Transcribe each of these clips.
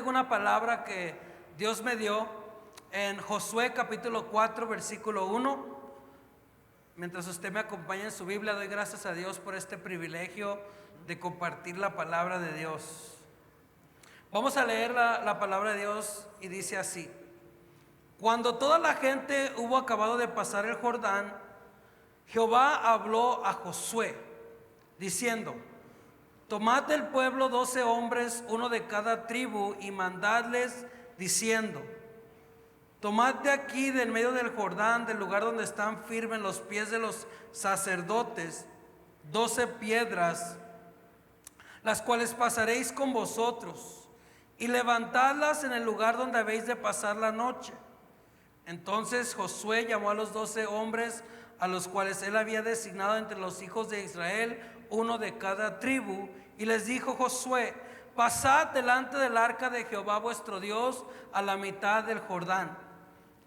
traigo una palabra que Dios me dio en Josué capítulo 4 versículo 1. Mientras usted me acompaña en su Biblia, doy gracias a Dios por este privilegio de compartir la palabra de Dios. Vamos a leer la palabra de Dios y dice así: Cuando toda la gente hubo acabado de pasar el Jordán, Jehová habló a Josué diciendo: Tomad del pueblo 12 hombres, uno de cada tribu, y mandadles diciendo: Tomad de aquí, del medio del Jordán, del lugar donde están firmes los pies de los sacerdotes, 12 piedras, las cuales pasaréis con vosotros, y levantadlas en el lugar donde habéis de pasar la noche. Entonces Josué llamó a los 12 hombres, a los cuales él había designado entre los hijos de Israel, uno de cada tribu, y les dijo Josué: Pasad delante del arca de Jehová vuestro Dios a la mitad del Jordán,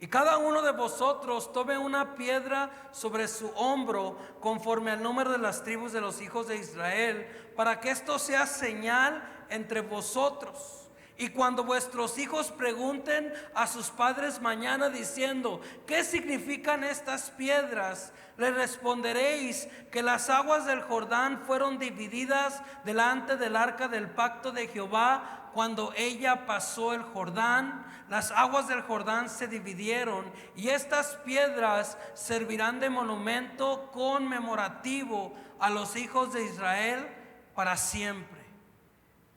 y cada uno de vosotros tome una piedra sobre su hombro, conforme al número de las tribus de los hijos de Israel, para que esto sea señal entre vosotros. Y cuando vuestros hijos pregunten a sus padres mañana diciendo: ¿qué significan estas piedras?, les responderéis que las aguas del Jordán fueron divididas delante del arca del pacto de Jehová. Cuando ella pasó el Jordán, las aguas del Jordán se dividieron, y estas piedras servirán de monumento conmemorativo a los hijos de Israel para siempre.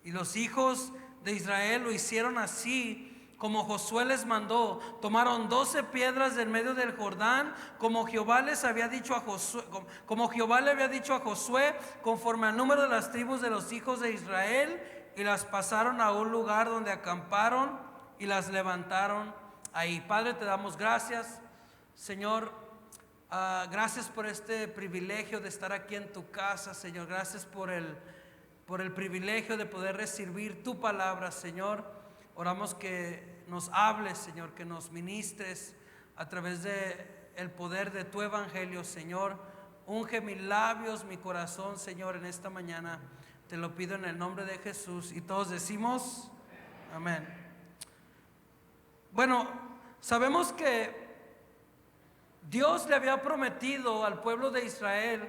Y los hijos de Israel lo hicieron así como Josué les mandó. Tomaron 12 piedras del medio del Jordán, como Jehová les había dicho a Josué, como Jehová le había dicho a Josué, conforme al número de las tribus de los hijos de Israel, y las pasaron a un lugar donde acamparon y las levantaron ahí. Padre, te damos gracias, Señor. Gracias por este privilegio de estar aquí en tu casa, Señor. Gracias por el privilegio de poder recibir tu palabra, Señor. Oramos que nos hables, Señor, que nos ministres a través de el poder de tu evangelio, Señor. Unge mis labios, mi corazón, Señor, en esta mañana. Te lo pido en el nombre de Jesús. Y todos decimos amén. Bueno, sabemos que Dios le había prometido al pueblo de Israel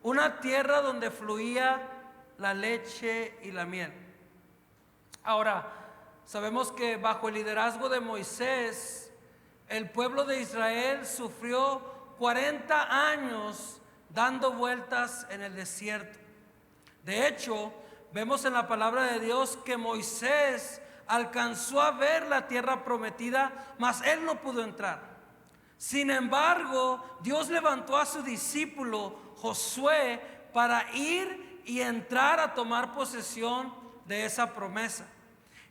una tierra donde fluía la leche y la miel. Ahora, sabemos que bajo el liderazgo de Moisés, el pueblo de Israel sufrió 40 años dando vueltas en el desierto. De hecho, vemos en la palabra de Dios que Moisés alcanzó a ver la tierra prometida, mas él no pudo entrar. Sin embargo, Dios levantó a su discípulo Josué para ir y entrar a tomar posesión de esa promesa.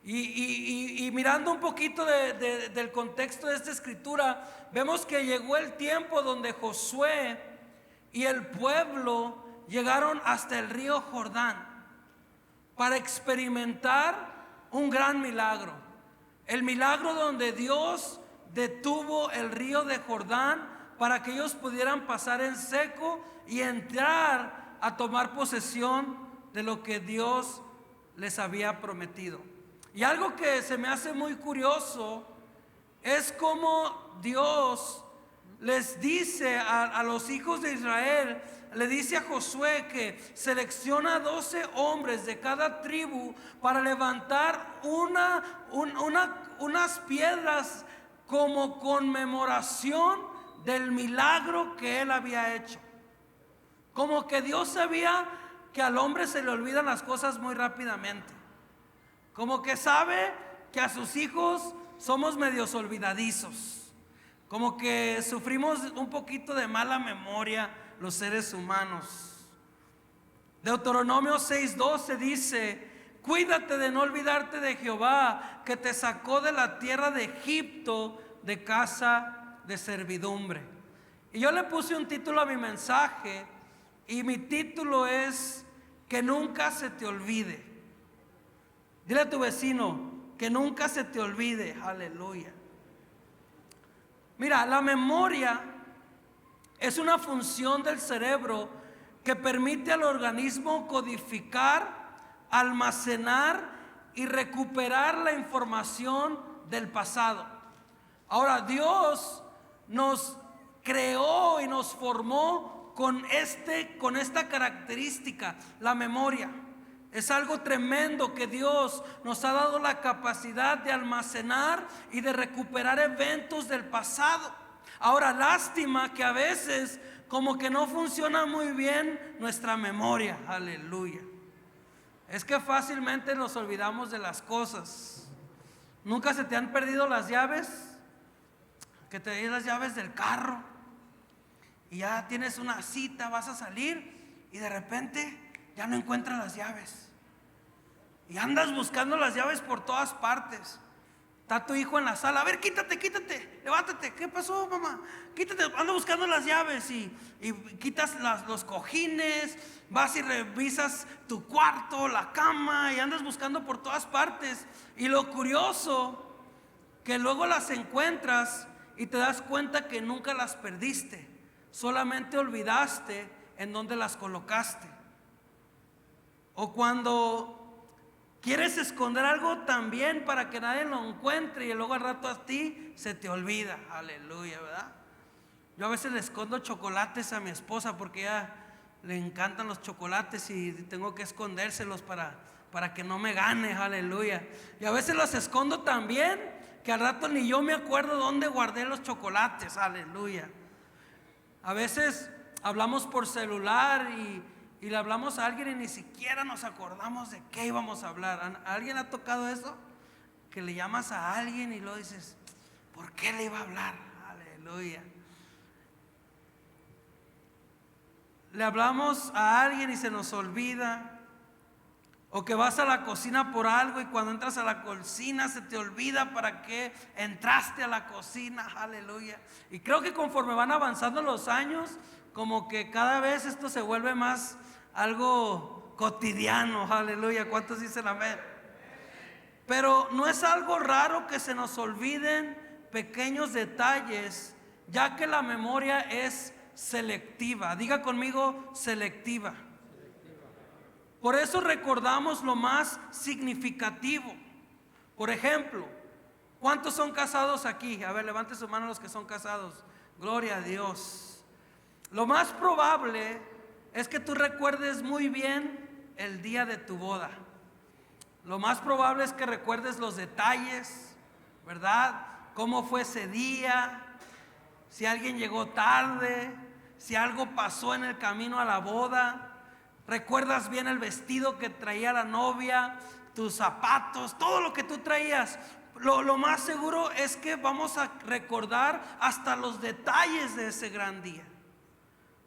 Y mirando un poquito del contexto de esta escritura, vemos que llegó el tiempo donde Josué y el pueblo llegaron hasta el río Jordán para experimentar un gran milagro. El milagro donde Dios detuvo el río de Jordán para que ellos pudieran pasar en seco y entrar a tomar posesión de lo que Dios les había prometido. Y algo que se me hace muy curioso es cómo Dios les dice a los hijos de Israel, le dice a Josué que selecciona 12 hombres de cada tribu para levantar unas piedras como conmemoración del milagro que él había hecho. Como que Dios sabía que al hombre se le olvidan las cosas muy rápidamente. Como que sabe que a sus hijos somos medios olvidadizos. Como que sufrimos un poquito de mala memoria los seres humanos. Deuteronomio 6:12 dice: Cuídate de no olvidarte de Jehová, que te sacó de la tierra de Egipto, de casa de servidumbre. Y yo le puse un título a mi mensaje, y mi título es: que nunca se te olvide. Dile a tu vecino: que nunca se te olvide. Aleluya. Mira, la memoria es una función del cerebro que permite al organismo codificar, almacenar y recuperar la información del pasado. Ahora, Dios nos creó y nos formó con esta característica, la memoria. Es algo tremendo que Dios nos ha dado la capacidad de almacenar y de recuperar eventos del pasado. Ahora, lástima que a veces como que no funciona muy bien nuestra memoria. Aleluya. Es que fácilmente nos olvidamos de las cosas. ¿Nunca se te han perdido las llaves? Que te den las llaves del carro y ya tienes una cita, vas a salir y de repente ya no encuentras las llaves y andas buscando las llaves por todas partes. Está tu hijo en la sala, a ver, quítate, levántate. ¿Qué pasó, mamá? Quítate, ando buscando las llaves y quitas los cojines, vas y revisas tu cuarto, la cama y andas buscando por todas partes. Y lo curioso, que luego las encuentras y te das cuenta que nunca las perdiste, solamente olvidaste en dónde las colocaste. O cuando quieres esconder algo también para que nadie lo encuentre y luego al rato a ti se te olvida. Aleluya, ¿verdad? Yo a veces le escondo chocolates a mi esposa porque ella le encantan los chocolates y tengo que escondérselos para que no me gane. Aleluya. Y a veces los escondo también que al rato ni yo me acuerdo dónde guardé los chocolates. Aleluya. A veces hablamos por celular y le hablamos a alguien y ni siquiera nos acordamos de qué íbamos a hablar. ¿A alguien ha tocado eso? Que le llamas a alguien y luego dices, ¿por qué le iba a hablar? Aleluya. Le hablamos a alguien y se nos olvida. O que vas a la cocina por algo y cuando entras a la cocina se te olvida para qué entraste a la cocina. Aleluya. Y creo que conforme van avanzando los años, como que cada vez esto se vuelve más algo cotidiano. Aleluya. ¿Cuántos dicen amén? Pero no es algo raro que se nos olviden pequeños detalles, ya que la memoria es selectiva. Diga conmigo, selectiva. Por eso recordamos lo más significativo. Por ejemplo, ¿cuántos son casados aquí? A ver, levante su mano los que son casados. Gloria a Dios. Lo más probable es que tú recuerdes muy bien el día de tu boda. Lo más probable es que recuerdes los detalles, ¿verdad? Cómo fue ese día, si alguien llegó tarde, si algo pasó en el camino a la boda. Recuerdas bien el vestido que traía la novia, tus zapatos, todo lo que tú traías. Lo más seguro es que vamos a recordar hasta los detalles de ese gran día.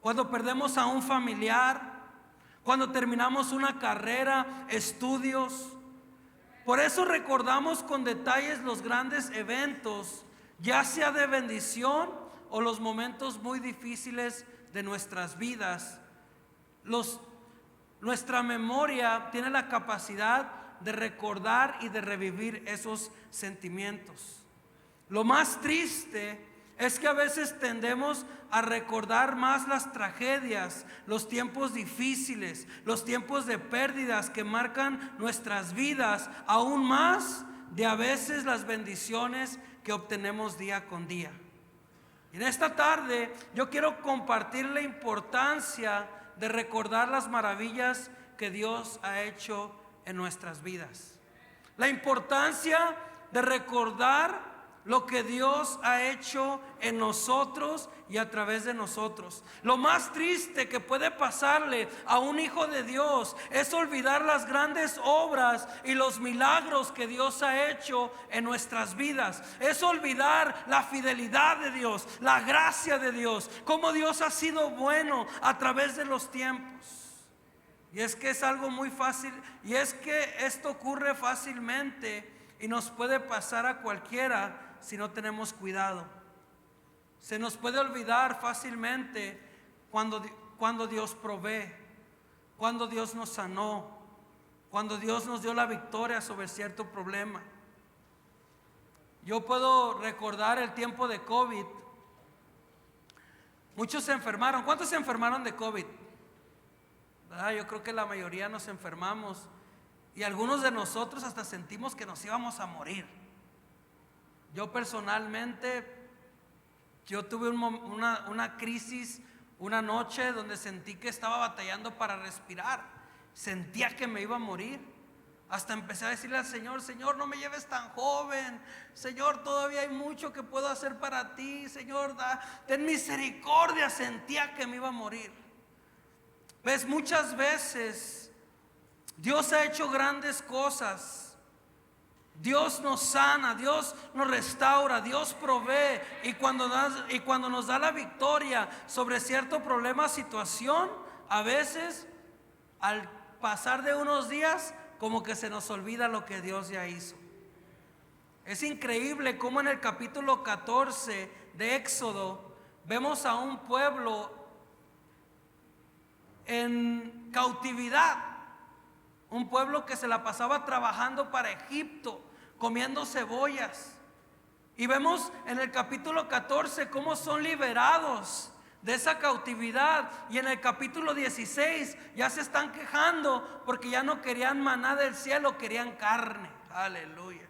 Cuando perdemos a un familiar, cuando terminamos una carrera, estudios. Por eso recordamos con detalles los grandes eventos, ya sea de bendición o los momentos muy difíciles de nuestras vidas. Nuestra memoria tiene la capacidad de recordar y de revivir esos sentimientos. Lo más triste es que a veces tendemos a recordar más las tragedias, los tiempos difíciles, los tiempos de pérdidas que marcan nuestras vidas, aún más de a veces las bendiciones que obtenemos día con día. Y en esta tarde yo quiero compartir la importancia de recordar las maravillas que Dios ha hecho en nuestras vidas. La importancia de recordar lo que Dios ha hecho en nosotros y a través de nosotros. Lo más triste que puede pasarle a un hijo de Dios es olvidar las grandes obras y los milagros que Dios ha hecho en nuestras vidas. Es olvidar la fidelidad de Dios, la gracia de Dios, cómo Dios ha sido bueno a través de los tiempos. Y es que es algo muy fácil, y es que esto ocurre fácilmente y nos puede pasar a cualquiera si no tenemos cuidado. Se nos puede olvidar fácilmente cuando Dios provee, cuando Dios nos sanó, cuando Dios nos dio la victoria sobre cierto problema. Yo puedo recordar el tiempo de COVID. Muchos se enfermaron. ¿Cuántos se enfermaron de COVID? Yo creo que la mayoría nos enfermamos. Y algunos de nosotros hasta sentimos que nos íbamos a morir. Yo personalmente, yo tuve una crisis una noche donde sentí que estaba batallando para respirar. Sentía que me iba a morir. Hasta empecé a decirle al Señor: Señor, no me lleves tan joven. Señor, todavía hay mucho que puedo hacer para ti. Señor, ten misericordia. Sentía que me iba a morir. ¿Ves? Muchas veces Dios ha hecho grandes cosas. Dios nos sana, Dios nos restaura, Dios provee. Y cuando nos da la victoria sobre cierto problema, situación, a veces al pasar de unos días, como que se nos olvida lo que Dios ya hizo. Es increíble cómo en el capítulo 14 de Éxodo vemos a un pueblo en cautividad. Un pueblo que se la pasaba trabajando para Egipto, comiendo cebollas. Y vemos en el capítulo 14 cómo son liberados de esa cautividad. Y en el capítulo 16 ya se están quejando porque ya no querían maná del cielo, querían carne. Aleluya.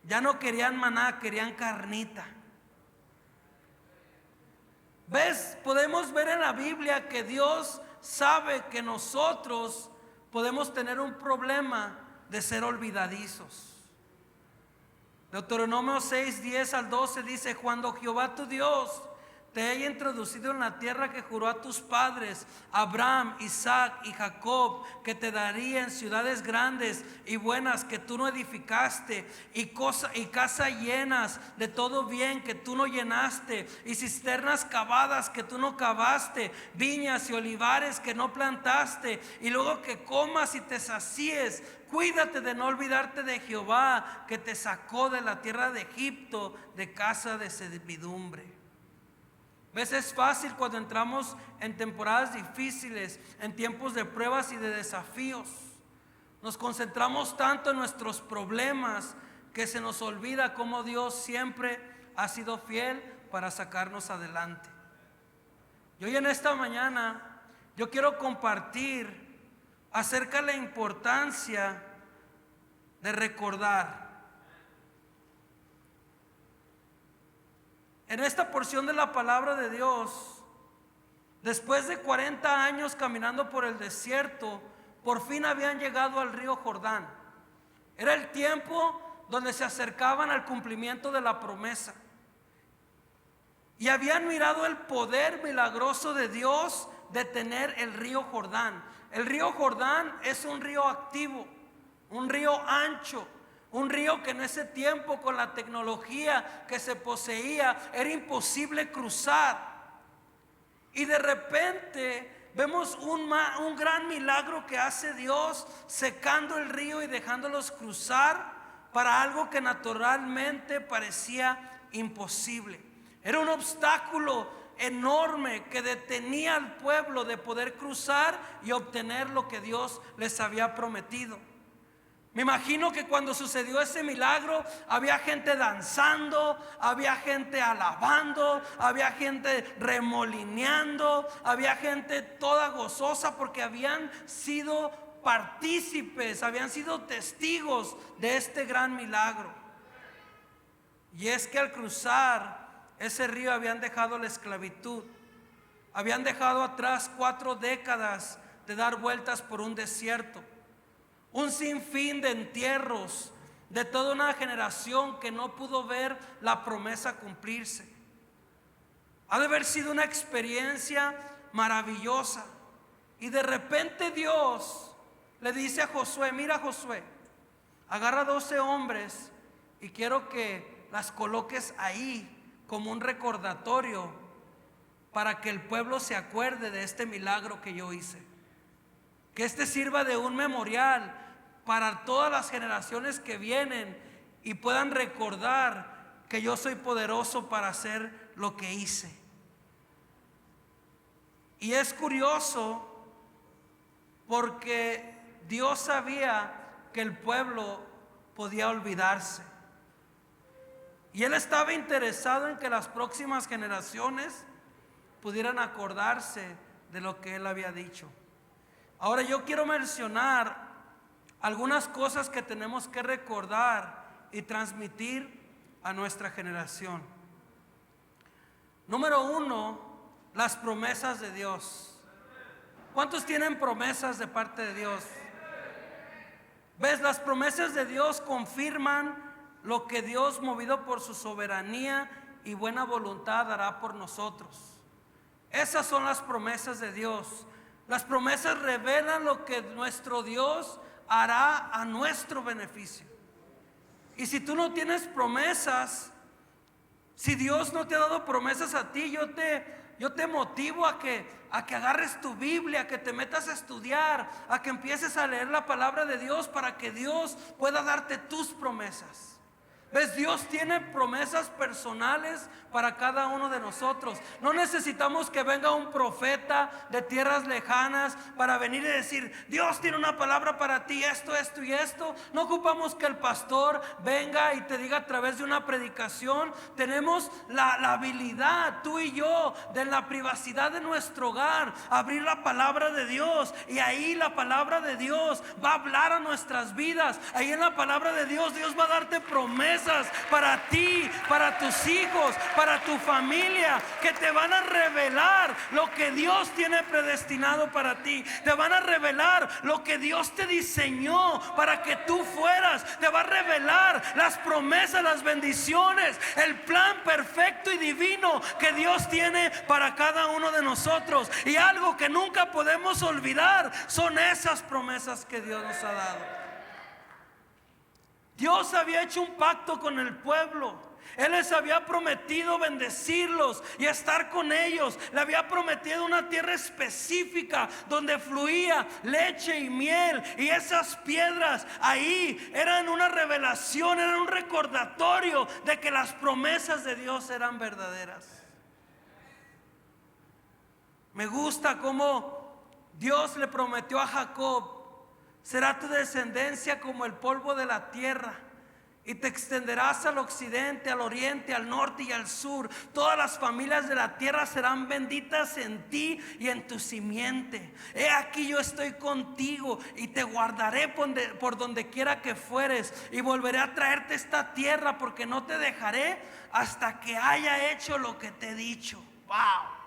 Ya no querían maná, querían carnita. ¿Ves? Podemos ver en la Biblia que Dios sabe que nosotros podemos tener un problema de ser olvidadizos. Deuteronomio 6, 10 al 12 dice: cuando Jehová tu Dios te haya introducido en la tierra que juró a tus padres, Abraham, Isaac y Jacob, que te daría en ciudades grandes y buenas que tú no edificaste, y casas llenas de todo bien que tú no llenaste, y cisternas cavadas que tú no cavaste, viñas y olivares que no plantaste, y luego que comas y te sacíes, cuídate de no olvidarte de Jehová, que te sacó de la tierra de Egipto, de casa de servidumbre. ¿Ves? Es fácil cuando entramos en temporadas difíciles, en tiempos de pruebas y de desafíos. Nos concentramos tanto en nuestros problemas que se nos olvida cómo Dios siempre ha sido fiel para sacarnos adelante. Y hoy en esta mañana yo quiero compartir acerca de la importancia de recordar. En esta porción de la palabra de Dios, después de 40 años caminando por el desierto, por fin habían llegado al río Jordán. Era el tiempo donde se acercaban al cumplimiento de la promesa. Y habían mirado el poder milagroso de Dios de tener el río Jordán. El río Jordán es un río activo, un río ancho. Un río que en ese tiempo, con la tecnología que se poseía, era imposible cruzar. Y de repente vemos un gran milagro que hace Dios, secando el río y dejándolos cruzar para algo que naturalmente parecía imposible. Era un obstáculo enorme que detenía al pueblo de poder cruzar y obtener lo que Dios les había prometido. Me imagino que cuando sucedió ese milagro había gente danzando, había gente alabando, había gente remolineando, había gente toda gozosa porque habían sido partícipes, habían sido testigos de este gran milagro. Y es que al cruzar ese río habían dejado la esclavitud, habían dejado atrás 4 décadas de dar vueltas por un desierto. Un sinfín de entierros de toda una generación que no pudo ver la promesa cumplirse. Ha de haber sido una experiencia maravillosa. Y de repente Dios le dice a Josué: mira, Josué, agarra 12 hombres y quiero que las coloques ahí como un recordatorio para que el pueblo se acuerde de este milagro que yo hice. Que este sirva de un memorial para todas las generaciones que vienen y puedan recordar que yo soy poderoso para hacer lo que hice. Y es curioso porque Dios sabía que el pueblo podía olvidarse. Y Él estaba interesado en que las próximas generaciones pudieran acordarse de lo que Él había dicho. Ahora yo quiero mencionar algunas cosas que tenemos que recordar y transmitir a nuestra generación. Número uno, las promesas de Dios. ¿Cuántos tienen promesas de parte de Dios? ¿Ves? Las promesas de Dios confirman lo que Dios, movido por su soberanía y buena voluntad, hará por nosotros. Esas son las promesas de Dios. Las promesas revelan lo que nuestro Dios hará a nuestro beneficio. Y si tú no tienes promesas, si Dios no te ha dado promesas a ti, yo te motivo a que agarres tu Biblia, a que te metas a estudiar, a que empieces a leer la palabra de Dios para que Dios pueda darte tus promesas. ¿Ves? Dios tiene promesas personales para cada uno de nosotros. No necesitamos que venga un profeta de tierras lejanas para venir y decir: Dios tiene una palabra para ti, esto y esto. No ocupamos que el pastor venga y te diga a través de una predicación. Tenemos la habilidad, tú y yo, de la privacidad de nuestro hogar, abrir la palabra de Dios, y ahí la palabra de Dios va a hablar a nuestras vidas. Ahí en la palabra de Dios, Dios va a darte promesas para ti, para tus hijos, para tu familia, que te van a revelar lo que Dios tiene predestinado para ti. Te van a revelar lo que Dios te diseñó para que tú fueras. Te va a revelar las promesas, las bendiciones, el plan perfecto y divino que Dios tiene para cada uno de nosotros. Y algo que nunca podemos olvidar son esas promesas que Dios nos ha dado. Dios había hecho un pacto con el pueblo. Él les había prometido bendecirlos y estar con ellos. Le había prometido una tierra específica donde fluía leche y miel. Y esas piedras ahí eran una revelación, eran un recordatorio de que las promesas de Dios eran verdaderas. Me gusta cómo Dios le prometió a Jacob: será tu descendencia como el polvo de la tierra, y te extenderás al occidente, al oriente, al norte y al sur. Todas las familias de la tierra serán benditas en ti y en tu simiente. He aquí, yo estoy contigo y te guardaré por donde quiera que fueres, y volveré a traerte esta tierra, porque no te dejaré hasta que haya hecho lo que te he dicho. Wow.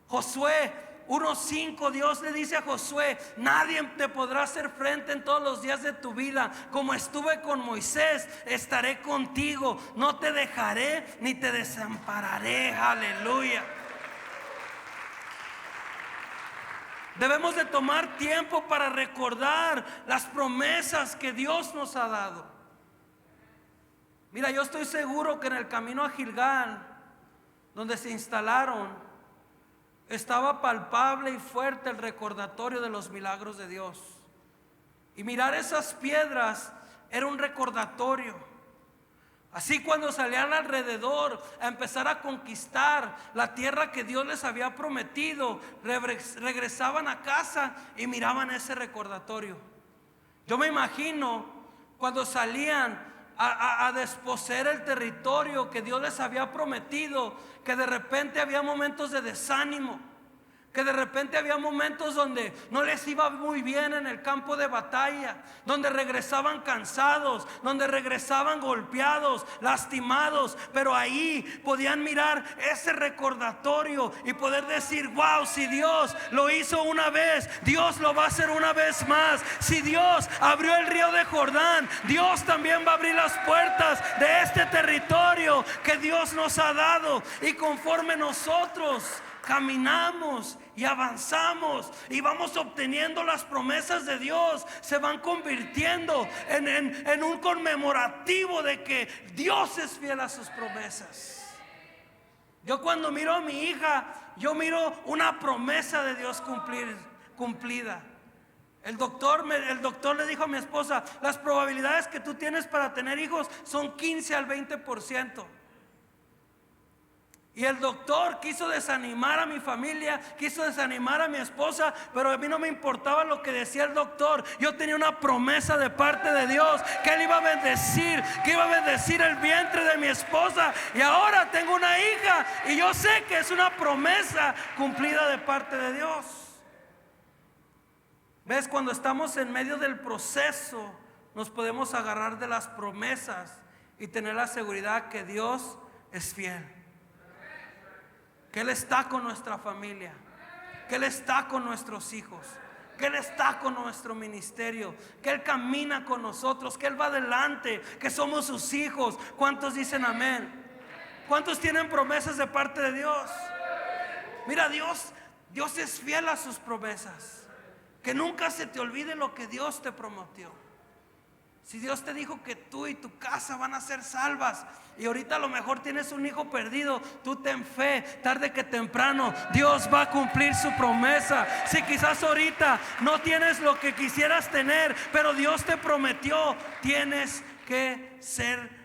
Josué 1:5, Dios le dice a Josué: nadie te podrá hacer frente en todos los días de tu vida. Como estuve con Moisés, estaré contigo. No te dejaré ni te desampararé. Aleluya. Debemos de tomar tiempo para recordar las promesas que Dios nos ha dado. Mira, yo estoy seguro que en el camino a Gilgal, donde se instalaron, estaba palpable y fuerte el recordatorio de los milagros de Dios. Y mirar esas piedras era un recordatorio. Así, cuando salían alrededor a empezar a conquistar la tierra que Dios les había prometido, regresaban a casa y miraban ese recordatorio. Yo me imagino cuando salían a desposeer el territorio que Dios les había prometido, que de repente había momentos de desánimo, que de repente había momentos donde no les iba muy bien en el campo de batalla, donde regresaban cansados, donde regresaban golpeados, lastimados, pero ahí podían mirar ese recordatorio y poder decir: wow, si Dios lo hizo una vez, Dios lo va a hacer una vez más. Si Dios abrió el río de Jordán, Dios también va a abrir las puertas de este territorio que Dios nos ha dado. Y conforme nosotros caminamos y avanzamos y vamos obteniendo las promesas de Dios, se van convirtiendo en un conmemorativo de que Dios es fiel a sus promesas. Yo, cuando miro a mi hija, yo miro una promesa de Dios cumplida. El doctor le dijo a mi esposa: las probabilidades que tú tienes para tener hijos son 15 al 20%. Y el doctor quiso desanimar a mi familia, quiso desanimar a mi esposa, pero a mí no me importaba lo que decía el doctor. Yo tenía una promesa de parte de Dios, que Él iba a bendecir, que iba a bendecir el vientre de mi esposa. Y ahora tengo una hija, y yo sé que es una promesa cumplida de parte de Dios. ¿Ves? Cuando estamos en medio del proceso, nos podemos agarrar de las promesas y tener la seguridad que Dios es fiel, que Él está con nuestra familia, que Él está con nuestros hijos, que Él está con nuestro ministerio, que Él camina con nosotros, que Él va adelante, que somos sus hijos. ¿Cuántos dicen amén? ¿Cuántos tienen promesas de parte de Dios? Mira, Dios es fiel a sus promesas. Que nunca se te olvide lo que Dios te prometió. Si Dios te dijo que tú y tu casa van a ser salvas, y ahorita a lo mejor tienes un hijo perdido, tú ten fe, tarde que temprano Dios va a cumplir su promesa. Si quizás ahorita no tienes lo que quisieras tener, pero Dios te prometió, tienes que ser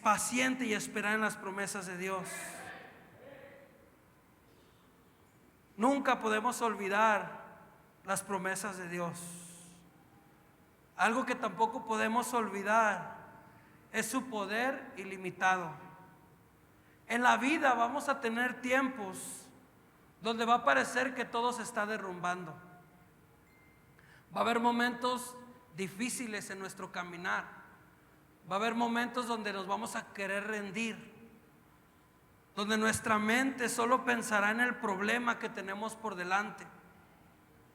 paciente y esperar en las promesas de Dios. Nunca podemos olvidar las promesas de Dios. Algo que tampoco podemos olvidar es su poder ilimitado. En la vida vamos a tener tiempos donde va a parecer que todo se está derrumbando. Va a haber momentos difíciles en nuestro caminar. Va a haber momentos donde nos vamos a querer rendir, donde nuestra mente solo pensará en el problema que tenemos por delante.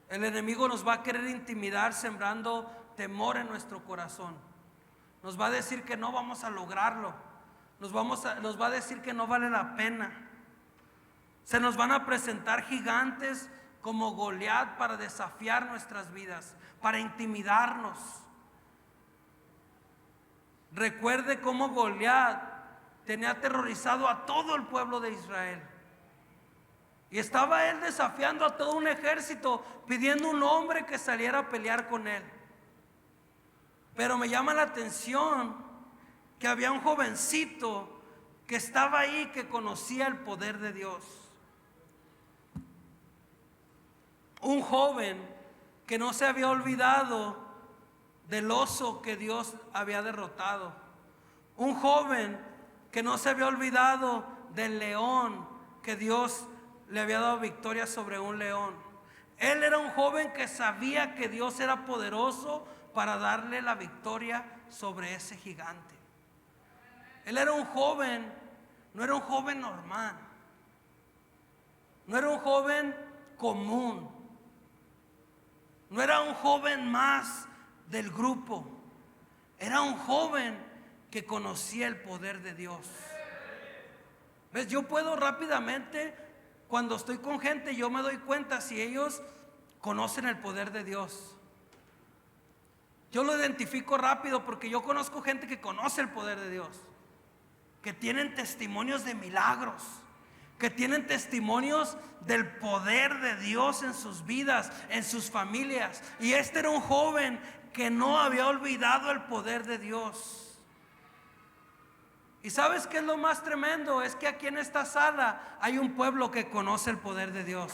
El enemigo nos va a querer intimidar, sembrando temor en nuestro corazón. Nos va a decir que no vamos a lograrlo. Nos va a decir que no vale la pena. Se nos van a presentar gigantes como Goliat para desafiar nuestras vidas, para intimidarnos. Recuerde cómo Goliat tenía aterrorizado a todo el pueblo de Israel. Y estaba él desafiando a todo un ejército, pidiendo un hombre que saliera a pelear con él. Pero me llama la atención que había un jovencito que estaba ahí, que conocía el poder de Dios. Un joven que no se había olvidado del oso que Dios había derrotado. Un joven que no se había olvidado del león que Dios le había dado victoria sobre un león. Él era un joven que sabía que Dios era poderoso para darle la victoria sobre ese gigante. Él era un joven, no era un joven normal, no era un joven común, no era un joven más del grupo, era un joven que conocía el poder de Dios. ¿Ves? Yo puedo rápidamente, cuando estoy con gente, yo me doy cuenta si ellos conocen el poder de Dios. Yo lo identifico rápido porque yo conozco gente que conoce el poder de Dios, que tienen testimonios de milagros, que tienen testimonios del poder de Dios en sus vidas, en sus familias. Y este era un joven que no había olvidado el poder de Dios. ¿Y sabes qué es lo más tremendo? Es que aquí en esta sala hay un pueblo que conoce el poder de Dios.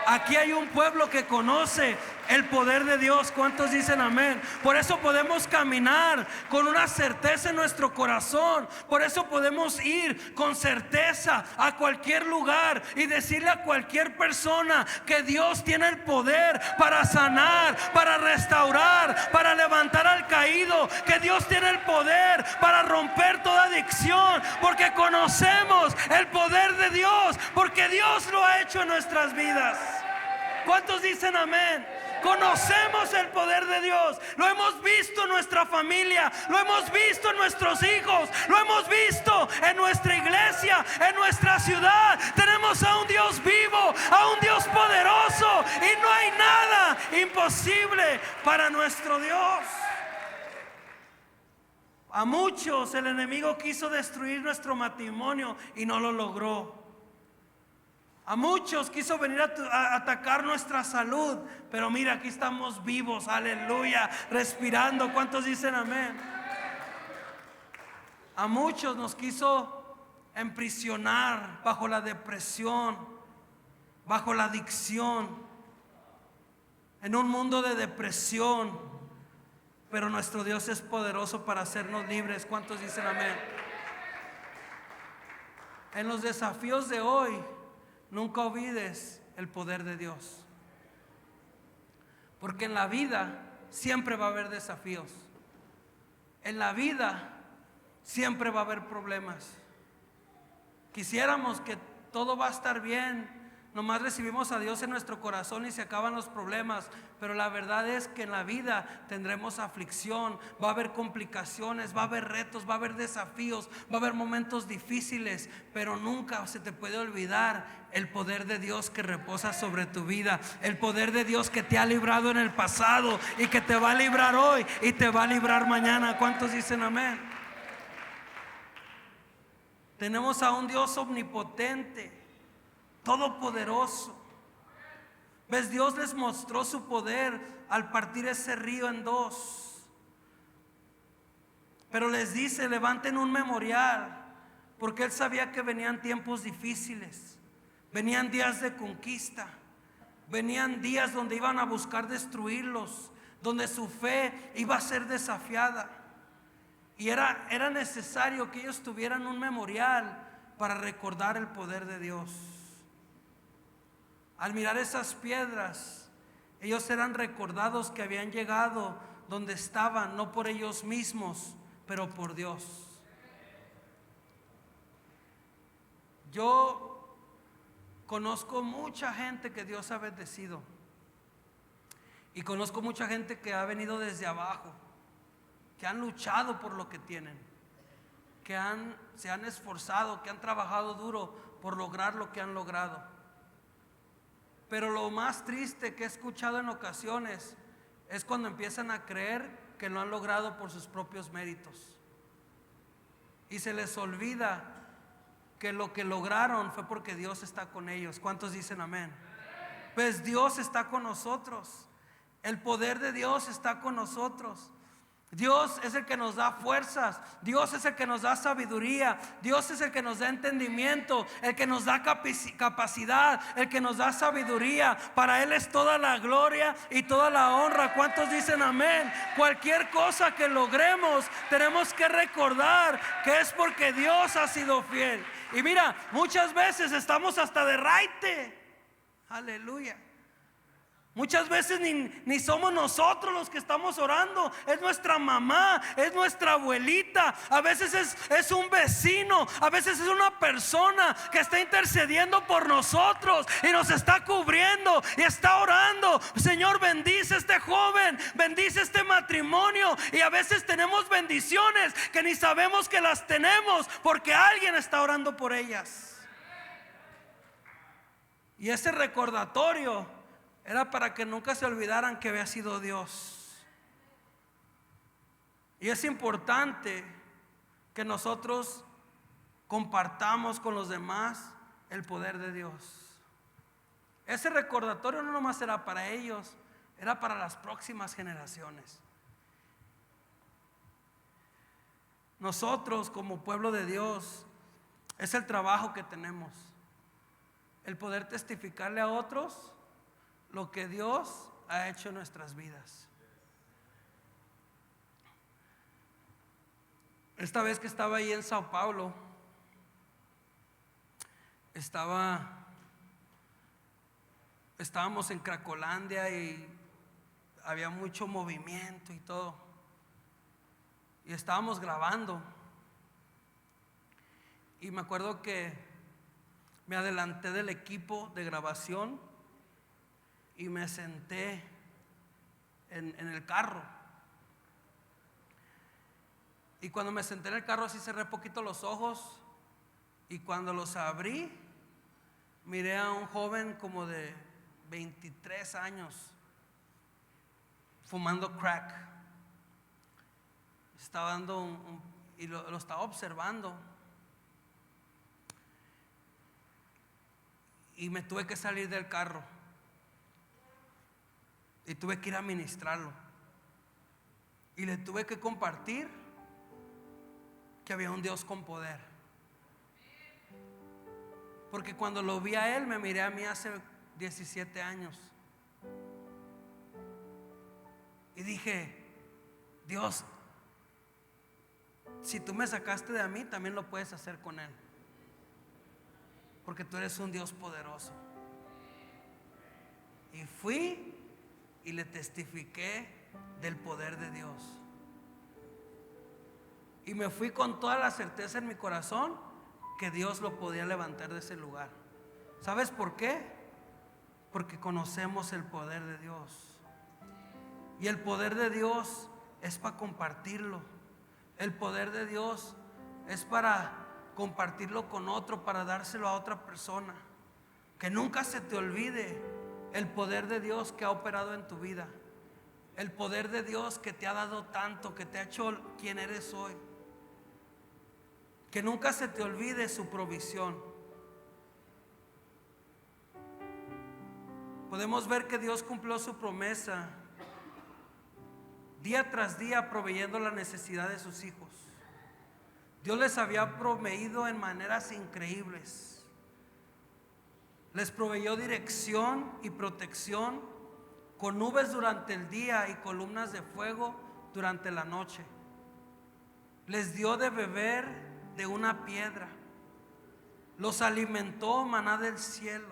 Aquí hay un pueblo que conoce el poder de Dios. ¿Cuántos dicen amén? Por eso podemos caminar con una certeza en nuestro corazón. Por eso podemos ir con certeza a cualquier lugar y decirle a cualquier persona que Dios tiene el poder para sanar, para restaurar, para levantar al caído, que Dios tiene el poder para romper toda adicción, porque conocemos el poder de Dios, porque Dios lo ha hecho en nuestras vidas. ¿Cuántos dicen amén? Conocemos el poder de Dios. Lo hemos visto en nuestra familia, lo hemos visto en nuestros hijos, lo hemos visto en nuestra iglesia, en nuestra ciudad. Tenemos a un Dios vivo, a un Dios poderoso, y no hay nada imposible para nuestro Dios. A muchos el enemigo quiso destruir nuestro matrimonio y no lo logró. A muchos quiso venir a atacar nuestra salud, pero mira, aquí estamos vivos, aleluya, respirando. ¿Cuántos dicen amén? A muchos nos quiso emprisionar bajo la depresión, bajo la adicción, en un mundo de depresión, pero nuestro Dios es poderoso para hacernos libres. ¿Cuántos dicen amén? En los desafíos de hoy, nunca olvides el poder de Dios. Porque en la vida siempre va a haber desafíos. En la vida siempre va a haber problemas. Quisiéramos que todo va a estar bien, nomás recibimos a Dios en nuestro corazón y se acaban los problemas. Pero la verdad es que en la vida tendremos aflicción, va a haber complicaciones, va a haber retos, va a haber desafíos, va a haber momentos difíciles. Pero nunca se te puede olvidar el poder de Dios que reposa sobre tu vida, el poder de Dios que te ha librado en el pasado y que te va a librar hoy y te va a librar mañana. ¿Cuántos dicen amén? Tenemos a un Dios omnipotente, todopoderoso. ¿Ves? Dios les mostró su poder al partir ese río en dos. Pero les dice: levanten un memorial, porque Él sabía que venían tiempos difíciles, venían días de conquista, venían días donde iban a buscar destruirlos, donde su fe iba a ser desafiada. Y era necesario que ellos tuvieran un memorial para recordar el poder de Dios. Al mirar esas piedras, ellos eran recordados que habían llegado donde estaban, no por ellos mismos, pero por Dios. Yo conozco mucha gente que Dios ha bendecido, y conozco mucha gente que ha venido desde abajo, que han luchado por lo que tienen, que se han esforzado, que han trabajado duro por lograr lo que han logrado. Pero lo más triste que he escuchado en ocasiones es cuando empiezan a creer que lo han logrado por sus propios méritos, y se les olvida que lo que lograron fue porque Dios está con ellos. ¿Cuántos dicen amén? Pues Dios está con nosotros, el poder de Dios está con nosotros. Dios es el que nos da fuerzas, Dios es el que nos da sabiduría, Dios es el que nos da entendimiento, el que nos da capacidad, el que nos da sabiduría. Para Él es toda la gloria y toda la honra. ¿Cuántos dicen amén? Cualquier cosa que logremos, tenemos que recordar que es porque Dios ha sido fiel. Y mira, muchas veces estamos hasta de raite. Aleluya. Muchas veces ni somos nosotros los que estamos orando, es nuestra mamá, es nuestra abuelita, a veces es un vecino, a veces es una persona que está intercediendo por nosotros y nos está cubriendo y está orando: Señor, bendice a este joven, bendice este matrimonio. Y a veces tenemos bendiciones que ni sabemos que las tenemos porque alguien está orando por ellas. Y ese recordatorio era para que nunca se olvidaran que había sido Dios. Y es importante que nosotros compartamos con los demás el poder de Dios. Ese recordatorio no nomás era para ellos, era para las próximas generaciones. Nosotros como pueblo de Dios, es el trabajo que tenemos, el poder testificarle a otros lo que Dios ha hecho en nuestras vidas. Esta vez que estaba ahí en Sao Paulo, estábamos en Cracolandia y había mucho movimiento y todo, y estábamos grabando. Y me acuerdo que me adelanté del equipo de grabación y me senté en el carro. Y cuando me senté en el carro, así cerré poquito los ojos, y cuando los abrí, miré a un joven como de 23 años fumando crack. Estaba dando y lo estaba observando, y me tuve que salir del carro y tuve que ir a ministrarlo, y le tuve que compartir que había un Dios con poder. Porque cuando lo vi a él, me miré a mí hace 17 años y dije: Dios, si tú me sacaste de a mí, también lo puedes hacer con él, porque tú eres un Dios poderoso. Y fui y le testifiqué del poder de Dios. Y me fui con toda la certeza en mi corazón que Dios lo podía levantar de ese lugar. ¿Sabes por qué? Porque conocemos el poder de Dios. Y el poder de Dios es para compartirlo. El poder de Dios es para compartirlo con otro, para dárselo a otra persona. Que nunca se te olvide el poder de Dios que ha operado en tu vida. El poder de Dios que te ha dado tanto, que te ha hecho quien eres hoy. Que nunca se te olvide su provisión. Podemos ver que Dios cumplió su promesa día tras día, proveyendo la necesidad de sus hijos. Dios les había proveído en maneras increíbles. Les proveyó dirección y protección con nubes durante el día y columnas de fuego durante la noche. Les dio de beber de una piedra. Los alimentó maná del cielo.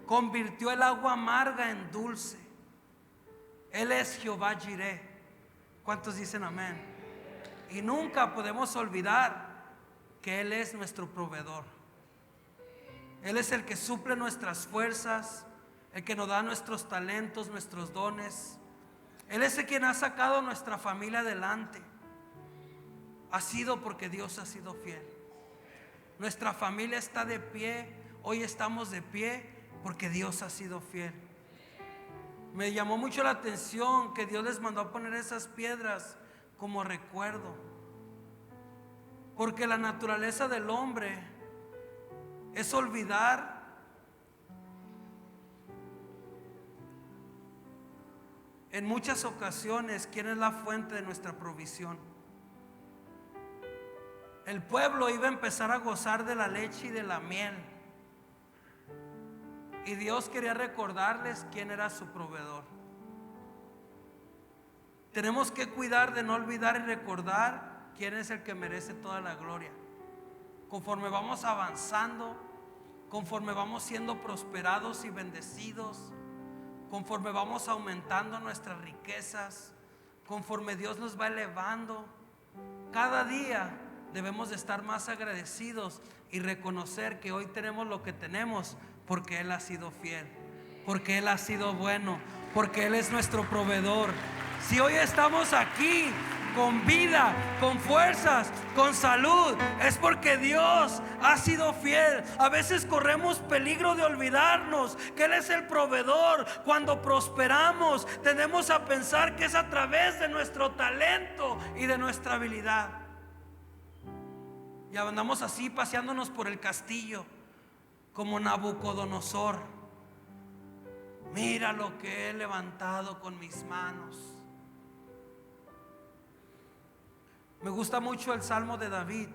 Convirtió el agua amarga en dulce. Él es Jehová Jireh. ¿Cuántos dicen amén? Y nunca podemos olvidar que Él es nuestro proveedor. Él es el que suple nuestras fuerzas, el que nos da nuestros talentos, nuestros dones. Él es el quien ha sacado a nuestra familia adelante. Ha sido porque Dios ha sido fiel. Nuestra familia está de pie. Hoy estamos de pie porque Dios ha sido fiel. Me llamó mucho la atención que Dios les mandó a poner esas piedras como recuerdo. Porque la naturaleza del hombre es olvidar en muchas ocasiones quién es la fuente de nuestra provisión. El pueblo iba a empezar a gozar de la leche y de la miel. Y Dios quería recordarles quién era su proveedor. Tenemos que cuidar de no olvidar y recordar quién es el que merece toda la gloria. Conforme vamos avanzando, conforme vamos siendo prosperados y bendecidos, conforme vamos aumentando nuestras riquezas, conforme Dios nos va elevando, cada día debemos de estar más agradecidos y reconocer que hoy tenemos lo que tenemos porque Él ha sido fiel, porque Él ha sido bueno, porque Él es nuestro proveedor. Si hoy estamos aquí con vida, con fuerzas, con salud, es porque Dios ha sido fiel. A veces corremos peligro de olvidarnos que Él es el proveedor. Cuando prosperamos, tendemos a pensar que es a través de nuestro talento y de nuestra habilidad. Y andamos así paseándonos por el castillo como Nabucodonosor. Mira lo que he levantado con mis manos. Me gusta mucho el Salmo de David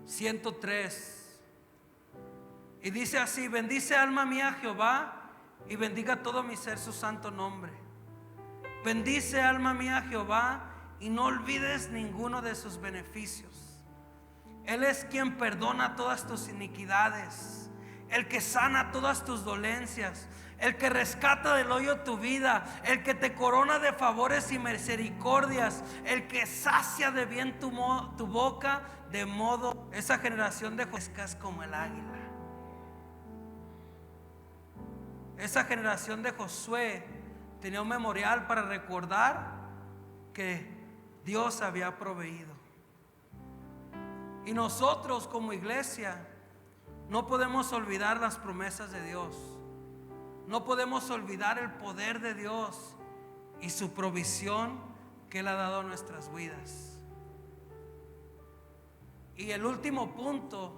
103. Y dice así: bendice alma mía a Jehová, y bendiga todo mi ser su santo nombre. Bendice alma mía a Jehová, y no olvides ninguno de sus beneficios. Él es quien perdona todas tus iniquidades, el que sana todas tus dolencias, el que rescata del hoyo tu vida, el que te corona de favores y misericordias, el que sacia de bien tu boca, de modo esa generación de Josué como el águila. Esa generación de Josué tenía un memorial para recordar que Dios había proveído. Y nosotros como iglesia no podemos olvidar las promesas de Dios. No podemos olvidar el poder de Dios y su provisión que Él ha dado a nuestras vidas. Y el último punto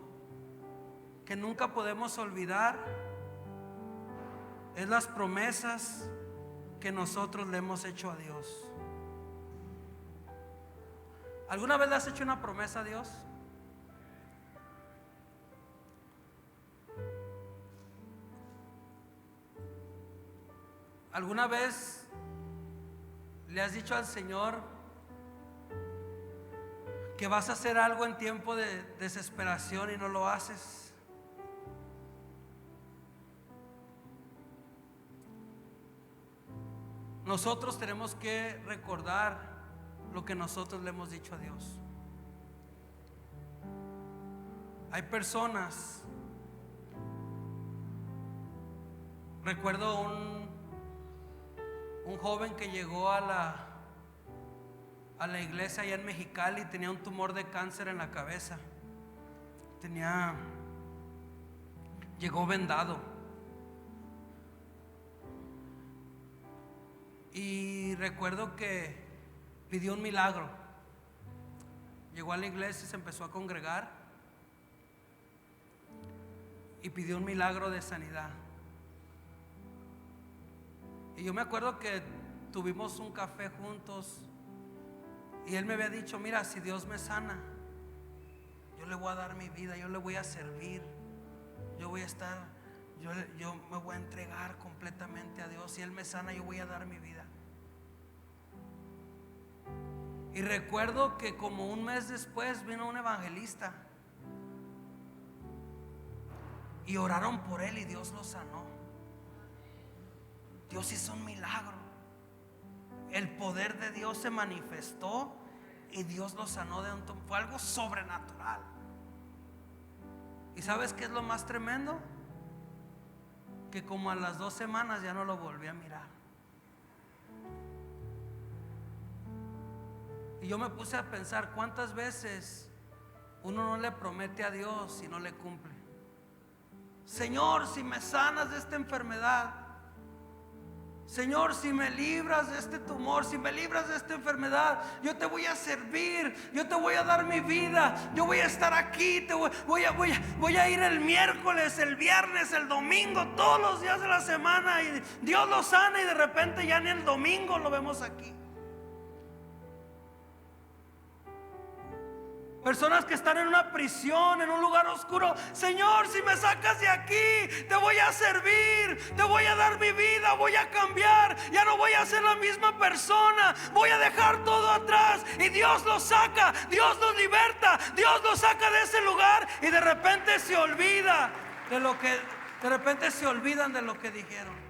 que nunca podemos olvidar es las promesas que nosotros le hemos hecho a Dios. ¿Alguna vez le has hecho una promesa a Dios? ¿Alguna vez le has dicho al Señor que vas a hacer algo en tiempo de desesperación y no lo haces? nosotros tenemos que recordar lo que nosotros le hemos dicho a Dios. Hay personas, recuerdo un joven que llegó a la iglesia allá en Mexicali y tenía un tumor de cáncer en la cabeza. Llegó vendado. Y recuerdo que pidió un milagro. Llegó a la iglesia y se empezó a congregar y pidió un milagro de sanidad. Y yo me acuerdo que tuvimos un café juntos y él me había dicho: mira, si Dios me sana, yo le voy a dar mi vida, yo le voy a servir, yo voy a estar, yo me voy a entregar completamente a Dios. Si Él me sana, yo voy a dar mi vida. Y recuerdo que como un mes después vino un evangelista y oraron por él y Dios lo sanó. Dios hizo un milagro. El poder de Dios se manifestó y Dios lo sanó de un tumor. Fue algo sobrenatural. ¿Y sabes qué es lo más tremendo? Que como a las 2 semanas ya no lo volví a mirar. Y yo me puse a pensar cuántas veces uno no le promete a Dios y no le cumple. Señor, si me sanas de esta enfermedad, Señor, si me libras de este tumor, si me libras de esta enfermedad, yo te voy a servir, yo te voy a dar mi vida, yo voy a estar aquí, voy a ir el miércoles, el viernes, el domingo, todos los días de la semana, y Dios lo sana y de repente ya ni el domingo lo vemos aquí. Personas que están en una prisión, en un lugar oscuro. Señor, si me sacas de aquí, te voy a servir, te voy a dar mi vida, voy a cambiar, ya no voy a ser la misma persona, voy a dejar todo atrás. Y Dios los saca, Dios los liberta, Dios los saca de ese lugar y de repente se olvida de repente se olvidan de lo que dijeron.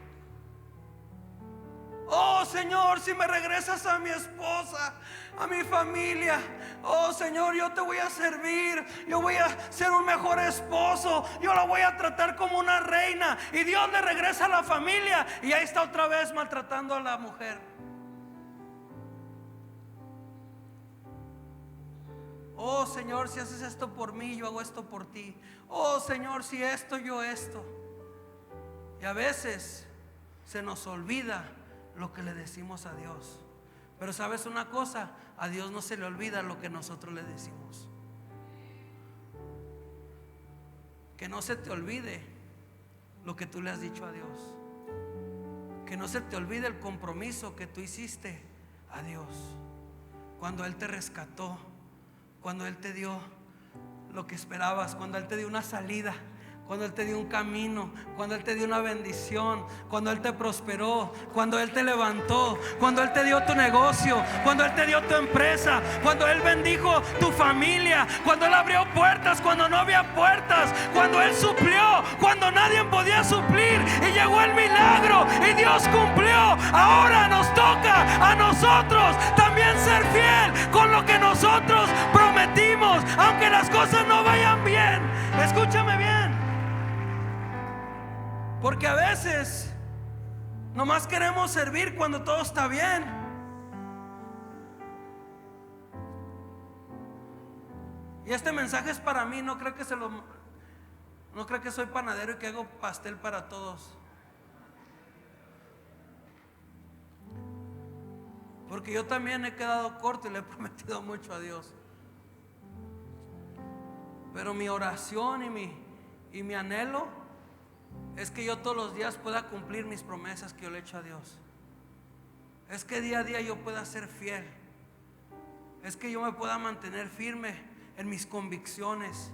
Oh Señor, si me regresas a mi esposa, a mi familia, oh Señor, yo te voy a servir, yo voy a ser un mejor esposo, yo la voy a tratar como una reina. Y Dios le regresa a la familia y ahí está otra vez maltratando a la mujer. Oh Señor, si haces esto por mí, yo hago esto por ti. Oh Señor, si esto, yo esto. Y a veces se nos olvida lo que le decimos a Dios. Pero sabes una cosa, a Dios no se le olvida lo que nosotros le decimos. Que no se te olvide lo que tú le has dicho a Dios. Que no se te olvide el compromiso que tú hiciste a Dios cuando Él te rescató, cuando Él te dio lo que esperabas, cuando Él te dio una salida, cuando Él te dio un camino, cuando Él te dio una bendición, cuando Él te prosperó, cuando Él te levantó, cuando Él te dio tu negocio, cuando Él te dio tu empresa, cuando Él bendijo tu familia, cuando Él abrió puertas cuando no había puertas, cuando Él suplió cuando nadie podía suplir y llegó el milagro y Dios cumplió. Ahora nos toca a nosotros también ser fiel con lo que nosotros prometimos, aunque las cosas no vayan bien. Escúchame bien. Porque a veces nomás queremos servir cuando todo está bien. Y este mensaje es para mí. No creo que soy panadero y que hago pastel para todos. Porque yo también he quedado corto y le he prometido mucho a Dios. Pero mi oración y mi anhelo es que yo todos los días pueda cumplir mis promesas que yo le he hecho a Dios. Es que día a día yo pueda ser fiel. Es que yo me pueda mantener firme en mis convicciones.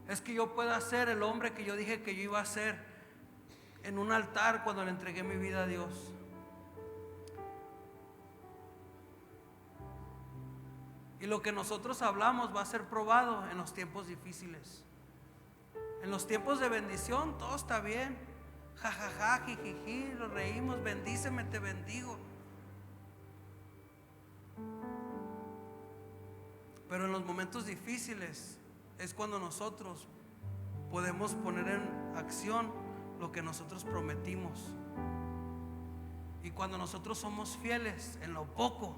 Es que yo pueda ser el hombre que yo dije que yo iba a ser en un altar cuando le entregué mi vida a Dios. Y lo que nosotros hablamos va a ser probado en los tiempos difíciles. En los tiempos de bendición todo está bien. Ja, ja, ja, jijiji, nos reímos, bendíceme, te bendigo. Pero en los momentos difíciles es cuando nosotros podemos poner en acción lo que nosotros prometimos. Y cuando nosotros somos fieles en lo poco,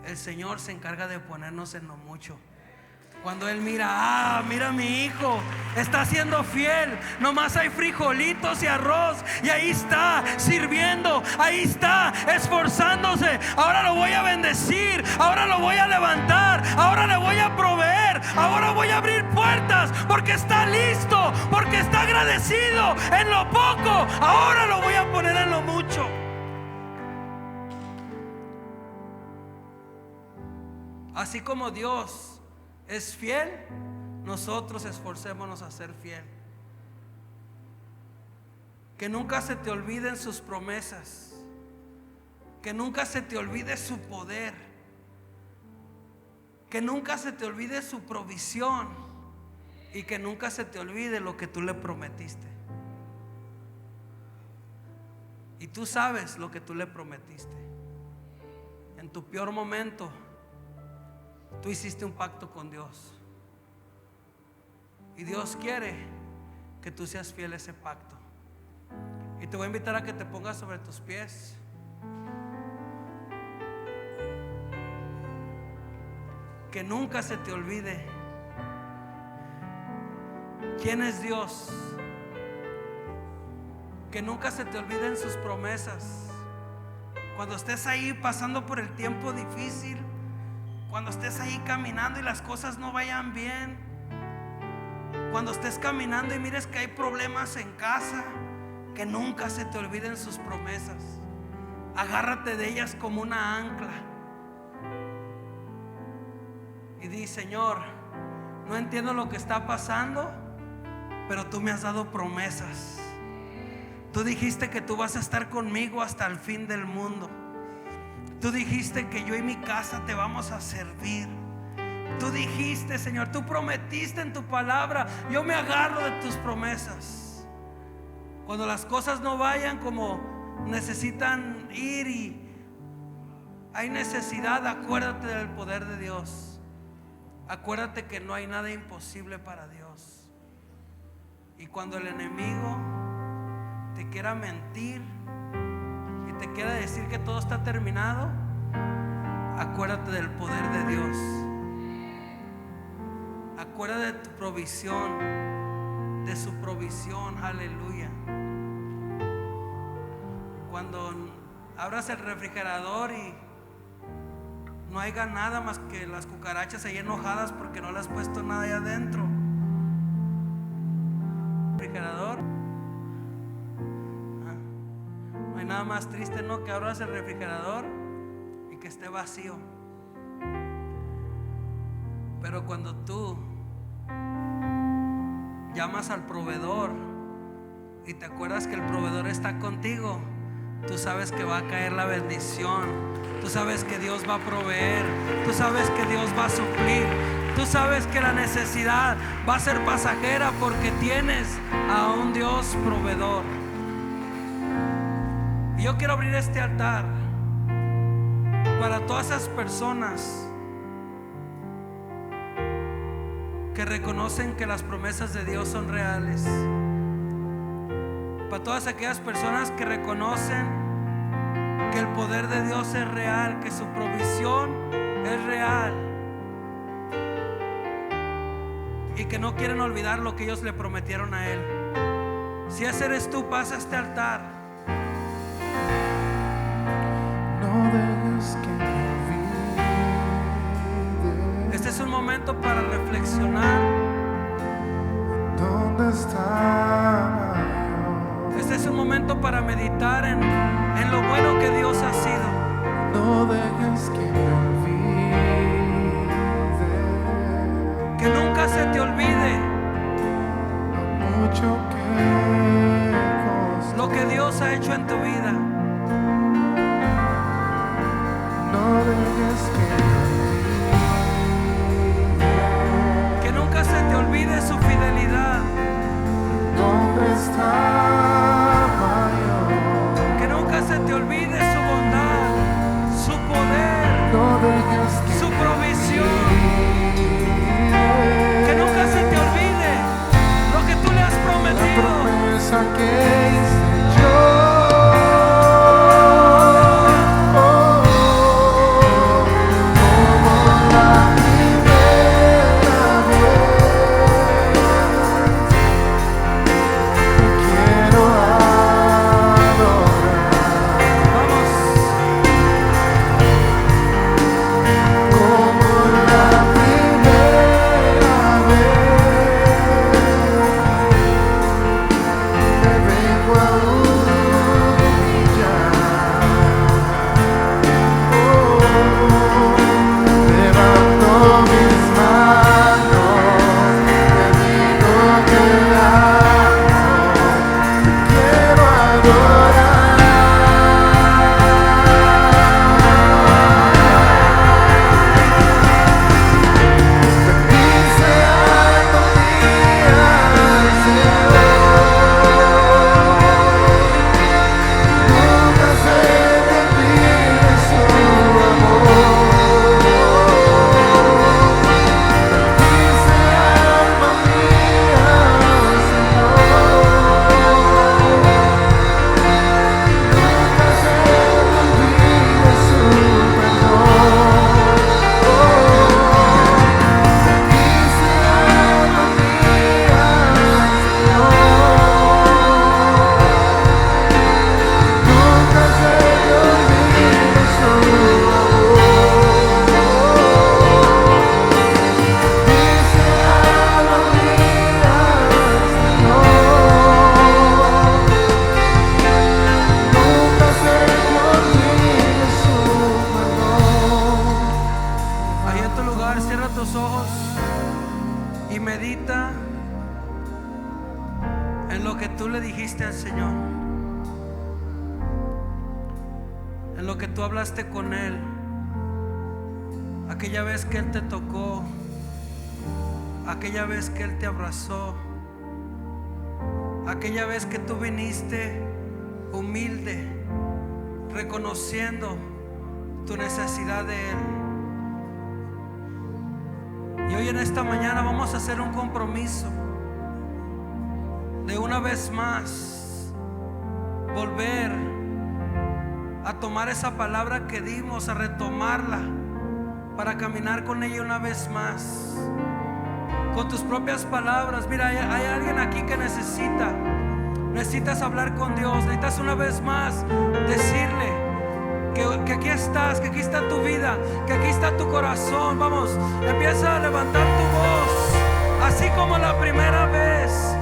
el Señor se encarga de ponernos en lo mucho. Cuando Él mira, mira a mi hijo, está siendo fiel, nomás hay frijolitos y arroz, y ahí está sirviendo, ahí está esforzándose. Ahora lo voy a bendecir, ahora lo voy a levantar, ahora le voy a proveer, ahora voy a abrir puertas, porque está listo, porque está agradecido en lo poco, ahora lo voy a poner en lo mucho. Así como Dios es fiel, nosotros esforcémonos a ser fiel. Que nunca se te olviden sus promesas, que nunca se te olvide su poder, que nunca se te olvide su provisión, y que nunca se te olvide lo que tú le prometiste. Y tú sabes lo que tú le prometiste. En tu peor momento tú hiciste un pacto con Dios, y Dios quiere que tú seas fiel a ese pacto. Y te voy a invitar a que te pongas sobre tus pies. Que nunca se te olvide quién es Dios. Que nunca se te olviden sus promesas. Cuando estés ahí pasando por el tiempo difícil, cuando estés ahí caminando y las cosas no vayan bien, cuando estés caminando y mires que hay problemas en casa, que nunca se te olviden sus promesas. Agárrate de ellas como una ancla y di: Señor, no entiendo lo que está pasando, pero tú me has dado promesas. Tú dijiste que tú vas a estar conmigo hasta el fin del mundo. Tú dijiste que yo y mi casa te vamos a servir. Tú dijiste, Señor, tú prometiste en tu palabra. Yo me agarro de tus promesas. Cuando las cosas no vayan como necesitan ir y hay necesidad, acuérdate del poder de Dios. Acuérdate que no hay nada imposible para Dios. Y cuando el enemigo te quiera mentir y te quiera decir que todo está terminado, acuérdate del poder de Dios. Acuérdate de tu provisión, de su provisión. Aleluya. Cuando abras el refrigerador y no haya nada más que las cucarachas ahí enojadas porque no le has puesto nada ahí adentro. Refrigerador. No hay nada más triste, ¿no? Que abras el refrigerador y que esté vacío. Pero cuando tú llamas al proveedor y te acuerdas que el proveedor está contigo, tú sabes que va a caer la bendición. Tú sabes que Dios va a proveer. Tú sabes que Dios va a suplir. Tú sabes que la necesidad va a ser pasajera porque tienes a un Dios proveedor. Y yo quiero abrir este altar para todas esas personas que reconocen que las promesas de Dios son reales. Para todas aquellas personas que reconocen que el poder de Dios es real, que su provisión es real, y que no quieren olvidar lo que ellos le prometieron a Él. Si ese eres tú, pasa a este altar. No dejes que me olvide. Este es un momento para reflexionar. ¿Dónde estaba yo? Este es un momento para meditar en lo bueno que Dios ha sido. No dejes que me olvide. Que nunca se te olvide Lo mucho que costó. lo que Dios ha hecho en tu vida. No dejes que me olvide. Que nunca se te olvide su fidelidad. ¿Dónde estaba yo? Que nunca se te olvide su bondad, su poder, No dejes que su me provisión. olvide. medita en lo que tú le dijiste al Señor, en lo que tú hablaste con Él, aquella vez que Él te tocó, aquella vez que Él te abrazó, aquella vez que tú viniste humilde, reconociendo tu necesidad de Él. Y hoy en esta mañana vamos a hacer un compromiso de una vez más volver a tomar esa palabra que dimos, a retomarla para caminar con ella una vez más, con tus propias palabras. Mira, hay alguien aquí que necesitas hablar con Dios, necesitas una vez más decirle que aquí estás, que aquí está tu vida, que aquí está tu corazón. Vamos, empieza a levantar tu voz, así como la primera vez.